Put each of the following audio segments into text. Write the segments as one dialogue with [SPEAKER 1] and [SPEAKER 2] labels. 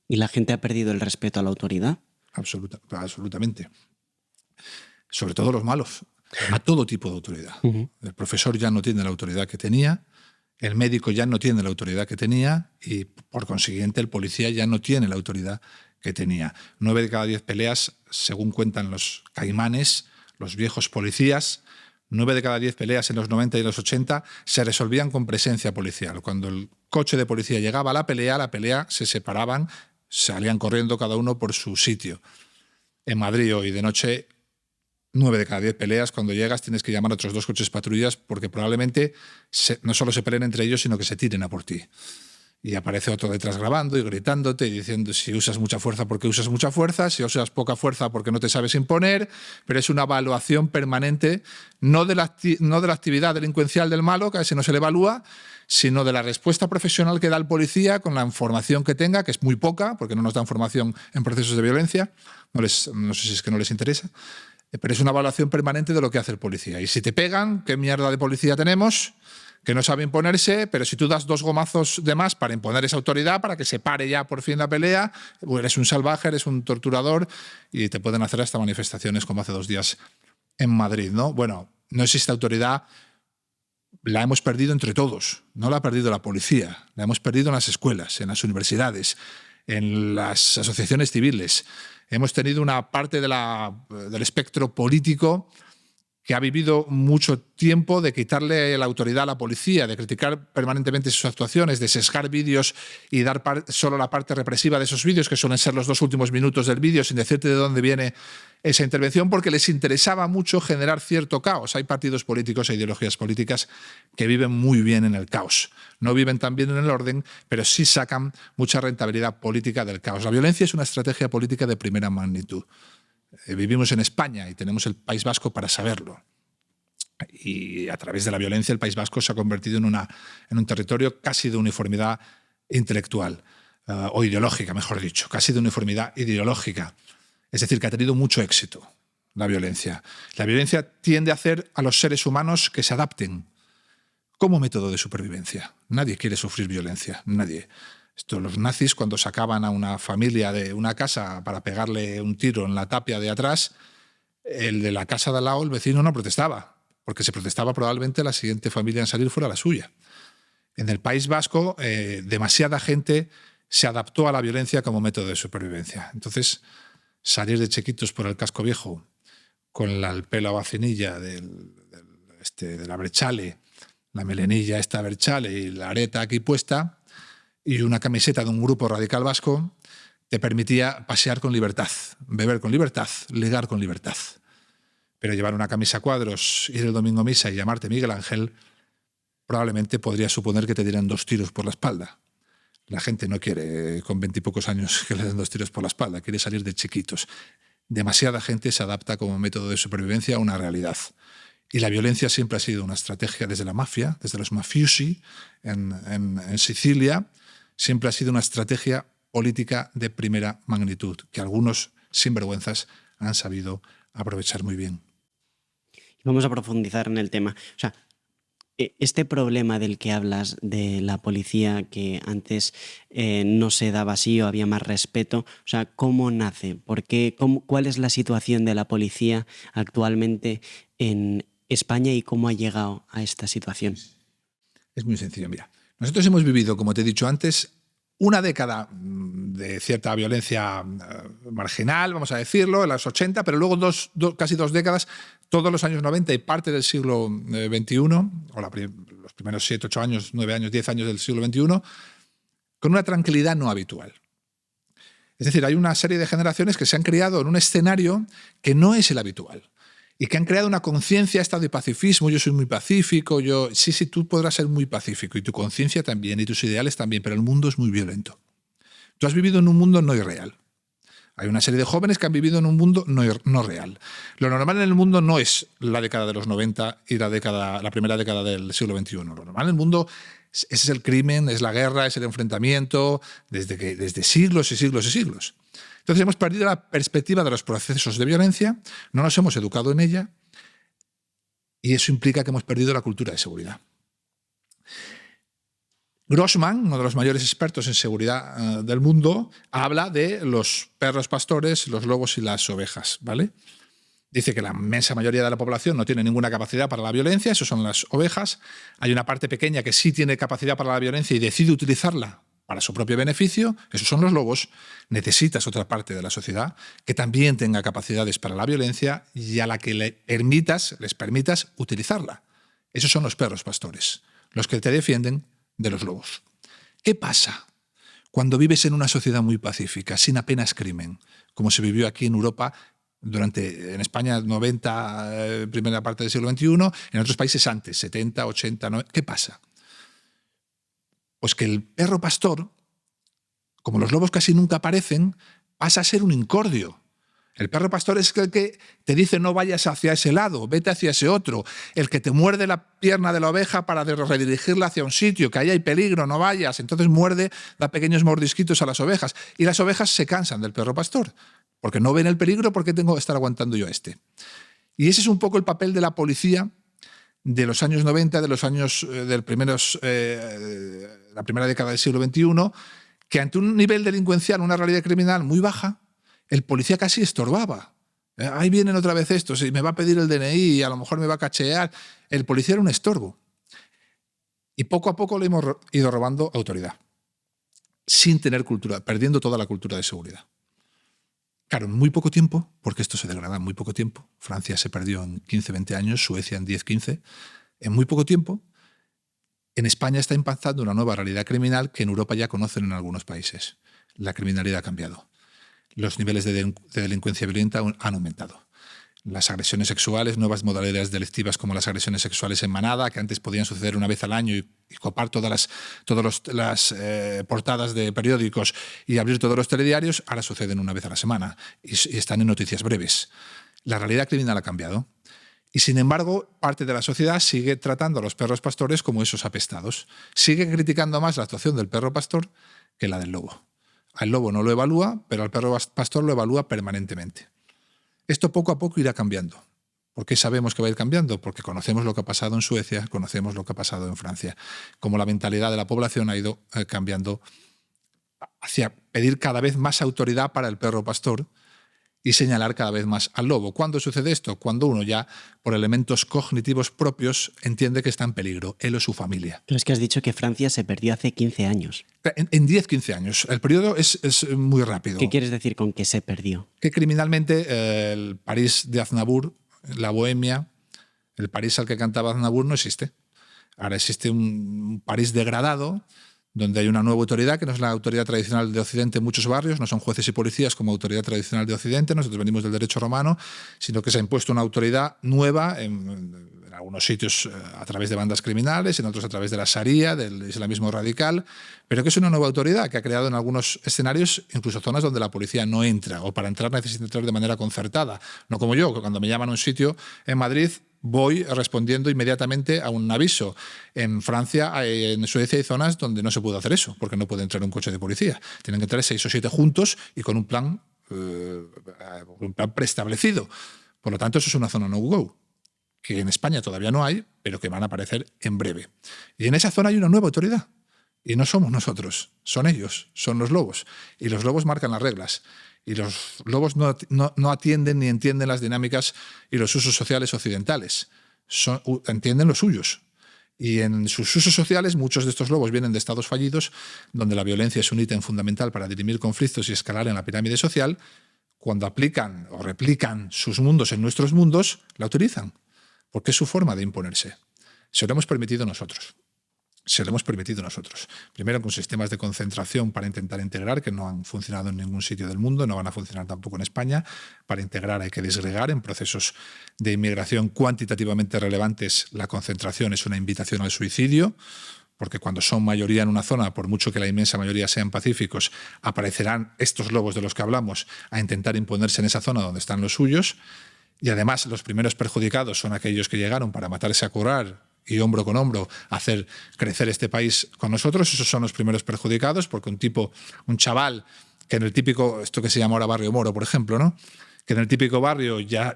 [SPEAKER 1] ¿Y la gente ha perdido el respeto a la autoridad?
[SPEAKER 2] Absolutamente. Sobre todo los malos, a todo tipo de autoridad. El profesor ya no tiene la autoridad que tenía, el médico ya no tiene la autoridad que tenía y, por consiguiente, el policía ya no tiene la autoridad que tenía. 9 de cada 10 peleas, según cuentan los caimanes, los viejos policías, 9 de cada 10 peleas en los 90 y los 80 se resolvían con presencia policial. Cuando el coche de policía llegaba a la pelea se separaban, salían corriendo cada uno por su sitio. En Madrid hoy de noche, 9 de cada 10 peleas, cuando llegas tienes que llamar a otros 2 coches patrullas porque probablemente no solo se peleen entre ellos, sino que se tiren a por ti. Y aparece otro detrás grabando y gritándote y diciendo si usas mucha fuerza porque usas mucha fuerza, si usas poca fuerza porque no te sabes imponer, pero es una evaluación permanente, no de la actividad delincuencial del malo, que a ese no se le evalúa, sino de la respuesta profesional que da el policía con la información que tenga, que es muy poca, porque no nos dan formación en procesos de violencia, no sé si es que no les interesa, pero es una evaluación permanente de lo que hace el policía. Y si te pegan, ¿qué mierda de policía tenemos? Que no sabe imponerse, pero si tú das 2 gomazos de más para imponer esa autoridad, para que se pare ya por fin la pelea, pues eres un salvaje, eres un torturador y te pueden hacer hasta manifestaciones como hace 2 días en Madrid, ¿no? Bueno, no existe autoridad, la hemos perdido entre todos, no la ha perdido la policía, la hemos perdido en las escuelas, en las universidades, en las asociaciones civiles. Hemos tenido una parte del espectro político que ha vivido mucho tiempo de quitarle la autoridad a la policía, de criticar permanentemente sus actuaciones, de sesgar vídeos y dar solo la parte represiva de esos vídeos, que suelen ser los 2 últimos minutos del vídeo, sin decirte de dónde viene esa intervención, porque les interesaba mucho generar cierto caos. Hay partidos políticos e ideologías políticas que viven muy bien en el caos. No viven tan bien en el orden, pero sí sacan mucha rentabilidad política del caos. La violencia es una estrategia política de primera magnitud. Vivimos en España y tenemos el País Vasco para saberlo. Y a través de la violencia el País Vasco se ha convertido en un territorio casi de uniformidad intelectual, o ideológica, mejor dicho, casi de uniformidad ideológica. Es decir, que ha tenido mucho éxito la violencia. La violencia tiende a hacer a los seres humanos que se adapten como método de supervivencia. Nadie quiere sufrir violencia, nadie. Los nazis, cuando sacaban a una familia de una casa para pegarle un tiro en la tapia de atrás, el de la casa de al lado, el vecino, no protestaba, porque se protestaba probablemente la siguiente familia en salir fuera la suya. En el País Vasco, demasiada gente se adaptó a la violencia como método de supervivencia. Entonces, salir de chiquitos por el casco viejo con el pelo a vacinilla de la Berchale, la melenilla esta Berchale y la areta aquí puesta, y una camiseta de un grupo radical vasco, te permitía pasear con libertad, beber con libertad, ligar con libertad. Pero llevar una camisa a cuadros, ir el domingo a misa y llamarte Miguel Ángel, probablemente podría suponer que te dieran 2 tiros por la espalda. La gente no quiere, con 20 y pocos años, que le den 2 tiros por la espalda, quiere salir de chiquitos. Demasiada gente se adapta como método de supervivencia a una realidad. Y la violencia siempre ha sido una estrategia desde la mafia, desde los mafiosi en Sicilia, siempre ha sido una estrategia política de primera magnitud, que algunos sinvergüenzas han sabido aprovechar muy bien.
[SPEAKER 1] Vamos a profundizar en el tema. O sea, este problema del que hablas de la policía, que antes no se daba así o había más respeto, o sea, ¿cómo nace? ¿Cuál es la situación de la policía actualmente en España y cómo ha llegado a esta situación?
[SPEAKER 2] Es muy sencillo, mira. Nosotros hemos vivido, como te he dicho antes, una década de cierta violencia marginal, vamos a decirlo, en los 80, pero luego casi 2 décadas, todos los años 90 y parte del siglo XXI, o los primeros 7, 8 años, 9 años, 10 años del siglo XXI, con una tranquilidad no habitual. Es decir, hay una serie de generaciones que se han criado en un escenario que no es el habitual y que han creado una conciencia esta de pacifismo. Yo soy muy pacífico, sí, tú podrás ser muy pacífico y tu conciencia también y tus ideales también, pero el mundo es muy violento. Tú has vivido en un mundo no irreal. Hay una serie de jóvenes que han vivido en un mundo no real. Lo normal en el mundo no es la década de los 90 y la primera década del siglo XXI. Lo normal en el mundo es el crimen, es la guerra, es el enfrentamiento, desde siglos y siglos y siglos. Entonces hemos perdido la perspectiva de los procesos de violencia, no nos hemos educado en ella y eso implica que hemos perdido la cultura de seguridad. Grossman, uno de los mayores expertos en seguridad del mundo, habla de los perros pastores, los lobos y las ovejas, ¿vale? Dice que la inmensa mayoría de la población no tiene ninguna capacidad para la violencia, eso son las ovejas. Hay una parte pequeña que sí tiene capacidad para la violencia y decide utilizarla para su propio beneficio, esos son los lobos. Necesitas otra parte de la sociedad que también tenga capacidades para la violencia y a la que les permitas utilizarla. Esos son los perros pastores, los que te defienden de los lobos. ¿Qué pasa cuando vives en una sociedad muy pacífica, sin apenas crimen, como se vivió aquí en Europa en España 90, primera parte del siglo XXI, en otros países antes, 70, 80, 90? ¿Qué pasa? Pues que el perro pastor, como los lobos casi nunca aparecen, pasa a ser un incordio. El perro pastor es el que te dice no vayas hacia ese lado, vete hacia ese otro. El que te muerde la pierna de la oveja para redirigirla hacia un sitio, que ahí hay peligro, no vayas. Entonces da pequeños mordisquitos a las ovejas. Y las ovejas se cansan del perro pastor, porque no ven el peligro, ¿por qué tengo que estar aguantando yo a este? Y ese es un poco el papel de la policía de los años 90, de los años la primera década del siglo XXI, que ante un nivel delincuencial, una realidad criminal muy baja, el policía casi estorbaba. Ahí vienen otra vez estos y me va a pedir el DNI y a lo mejor me va a cachear. El policía era un estorbo. Y poco a poco le hemos ido robando autoridad, sin tener cultura, perdiendo toda la cultura de seguridad. Claro, en muy poco tiempo, porque esto se degrada en muy poco tiempo, Francia se perdió en 15, 20 años, Suecia en 10, 15, en muy poco tiempo, en España está impactando una nueva realidad criminal que en Europa ya conocen en algunos países. La criminalidad ha cambiado. Los niveles de delincuencia violenta han aumentado. Las agresiones sexuales, nuevas modalidades delictivas como las agresiones sexuales en manada, que antes podían suceder una vez al año y copar todas las portadas de periódicos y abrir todos los telediarios, ahora suceden una vez a la semana y están en noticias breves. La realidad criminal ha cambiado. Y sin embargo, parte de la sociedad sigue tratando a los perros pastores como esos apestados. Sigue criticando más la actuación del perro pastor que la del lobo. Al lobo no lo evalúa, pero al perro pastor lo evalúa permanentemente. Esto poco a poco irá cambiando. ¿Por qué sabemos que va a ir cambiando? Porque conocemos lo que ha pasado en Suecia, conocemos lo que ha pasado en Francia. Como la mentalidad de la población ha ido cambiando hacia pedir cada vez más autoridad para el perro pastor y señalar cada vez más al lobo. ¿Cuándo sucede esto? Cuando uno ya, por elementos cognitivos propios, entiende que está en peligro, él o su familia.
[SPEAKER 1] Pero es que has dicho que Francia se perdió hace 15 años.
[SPEAKER 2] En 10, 15 años. El periodo es muy rápido.
[SPEAKER 1] ¿Qué quieres decir con que se perdió?
[SPEAKER 2] Que criminalmente el París de Aznavour, la Bohemia, el París al que cantaba Aznavour no existe. Ahora existe un París degradado, donde hay una nueva autoridad, que no es la autoridad tradicional de Occidente en muchos barrios, no son jueces y policías como autoridad tradicional de Occidente, nosotros venimos del derecho romano, sino que se ha impuesto una autoridad nueva en algunos sitios a través de bandas criminales, en otros a través de la Sharia, del islamismo radical, pero que es una nueva autoridad que ha creado en algunos escenarios incluso zonas donde la policía no entra, o para entrar necesita entrar de manera concertada, no como yo, que cuando me llaman a un sitio en Madrid voy respondiendo inmediatamente a un aviso. En Francia, en Suecia hay zonas donde no se puede hacer eso, porque no puede entrar un coche de policía. Tienen que entrar 6 o 7 juntos y con un plan preestablecido. Por lo tanto, eso es una zona no-go, que en España todavía no hay, pero que van a aparecer en breve. Y en esa zona hay una nueva autoridad. Y no somos nosotros, son ellos, son los lobos. Y los lobos marcan las reglas. Y los lobos no atienden ni entienden las dinámicas y los usos sociales occidentales. Entienden los suyos. Y en sus usos sociales, muchos de estos lobos vienen de estados fallidos, donde la violencia es un ítem fundamental para dirimir conflictos y escalar en la pirámide social. Cuando aplican o replican sus mundos en nuestros mundos, la utilizan, porque es su forma de imponerse. Se lo hemos permitido nosotros. Se lo hemos permitido nosotros. Primero con sistemas de concentración para intentar integrar, que no han funcionado en ningún sitio del mundo, no van a funcionar tampoco en España. Para integrar hay que disgregar. En procesos de inmigración cuantitativamente relevantes, la concentración es una invitación al suicidio, porque cuando son mayoría en una zona, por mucho que la inmensa mayoría sean pacíficos, aparecerán estos lobos de los que hablamos a intentar imponerse en esa zona donde están los suyos. Y además los primeros perjudicados son aquellos que llegaron para matarse a curar y hombro con hombro hacer crecer este país con nosotros. Esos son los primeros perjudicados, porque un chaval que en el típico, esto que se llama ahora barrio moro, por ejemplo, ¿no? Que en el típico barrio ya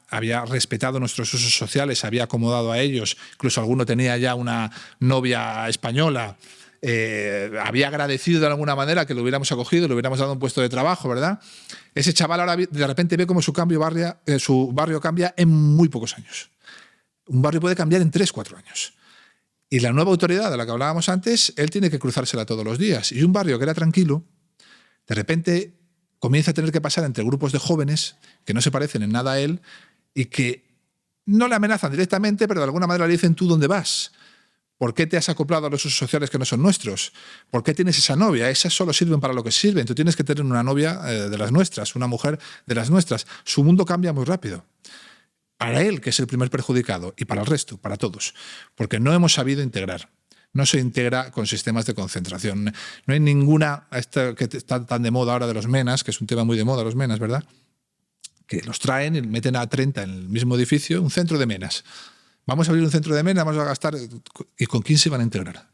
[SPEAKER 2] había respetado nuestros usos sociales, se había acomodado a ellos, incluso alguno tenía ya una novia española había agradecido de alguna manera que lo hubiéramos acogido, le hubiéramos dado un puesto de trabajo, ¿verdad? Ese chaval ahora de repente ve cómo su barrio cambia en muy pocos años. Un barrio puede cambiar en 3, 4 años. Y la nueva autoridad de la que hablábamos antes, él tiene que cruzársela todos los días. Y un barrio que era tranquilo, de repente comienza a tener que pasar entre grupos de jóvenes que no se parecen en nada a él y que no le amenazan directamente, pero de alguna manera le dicen: ¿tú dónde vas? ¿Por qué te has acoplado a los usos sociales que no son nuestros? ¿Por qué tienes esa novia? Esas solo sirven para lo que sirven. Tú tienes que tener una novia de las nuestras, una mujer de las nuestras. Su mundo cambia muy rápido. Para él, que es el primer perjudicado, y para el resto, para todos. Porque no hemos sabido integrar. No se integra con sistemas de concentración. No hay ninguna, esta que está tan de moda ahora de los menas, que es un tema muy de moda, los menas, ¿verdad? Que los traen y meten a 30 en el mismo edificio, un centro de menas. Vamos a abrir un centro de menas, vamos a gastar... ¿Y con quién se van a integrar?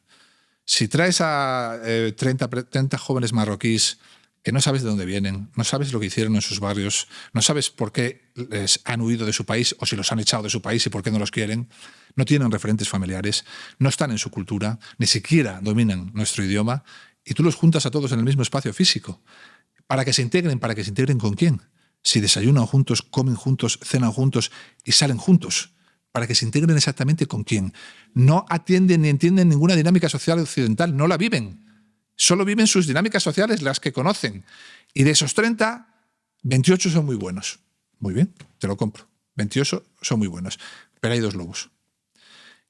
[SPEAKER 2] Si traes a 30 jóvenes marroquíes que no sabes de dónde vienen, no sabes lo que hicieron en sus barrios, no sabes por qué les han huido de su país o si los han echado de su país y por qué no los quieren, no tienen referentes familiares, no están en su cultura, ni siquiera dominan nuestro idioma, y tú los juntas a todos en el mismo espacio físico. ¿Para que se integren con quién? Si desayunan juntos, comen juntos, cenan juntos y salen juntos. ¿Para que se integren exactamente con quién? No atienden ni entienden ninguna dinámica social occidental, no la viven. Solo viven sus dinámicas sociales, las que conocen. Y de esos 30, 28 son muy buenos. Muy bien, te lo compro. 28 son muy buenos. Pero hay 2 lobos.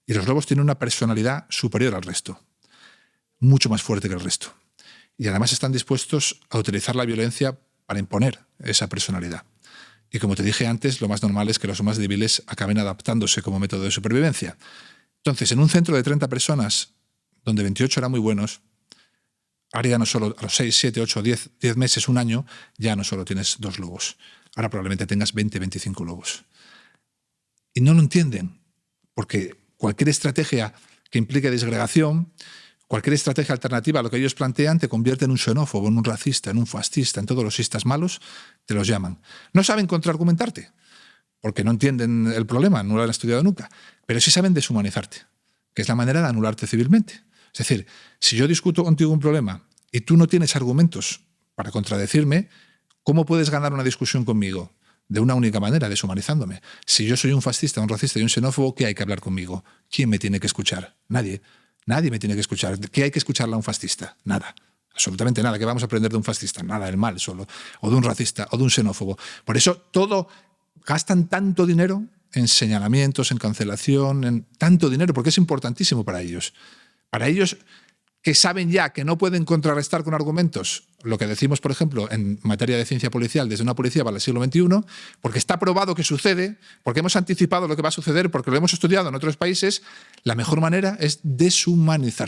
[SPEAKER 2] Y los lobos tienen una personalidad superior al resto. Mucho más fuerte que el resto. Y además están dispuestos a utilizar la violencia para imponer esa personalidad. Y como te dije antes, lo más normal es que los más débiles acaben adaptándose como método de supervivencia. Entonces, en un centro de 30 personas, donde 28 eran muy buenos, ahora ya no solo a los 6, 7, 8, 10 meses, un año, ya no solo tienes 2 lobos. Ahora probablemente tengas 20, 25 lobos. Y no lo entienden, porque cualquier estrategia que implique disgregación, cualquier estrategia alternativa a lo que ellos plantean, te convierte en un xenófobo, en un racista, en un fascista, en todos los istas malos, te los llaman. No saben contraargumentarte, porque no entienden el problema, no lo han estudiado nunca, pero sí saben deshumanizarte, que es la manera de anularte civilmente. Es decir, si yo discuto contigo un problema y tú no tienes argumentos para contradecirme, ¿cómo puedes ganar una discusión conmigo? De una única manera, deshumanizándome. Si yo soy un fascista, un racista y un xenófobo, ¿qué hay que hablar conmigo? ¿Quién me tiene que escuchar? Nadie. Nadie me tiene que escuchar. ¿Qué hay que escucharle a un fascista? Nada. Absolutamente nada. ¿Qué vamos a aprender de un fascista? Nada, el mal solo. O de un racista, o de un xenófobo. Por eso gastan tanto dinero en señalamientos, en cancelación, en tanto dinero, porque es importantísimo para ellos. Para ellos, que saben ya que no pueden contrarrestar con argumentos lo que decimos, por ejemplo, en materia de ciencia policial desde una policía para el siglo XXI, porque está probado que sucede, porque hemos anticipado lo que va a suceder, porque lo hemos estudiado en otros países, la mejor manera es deshumanizarte.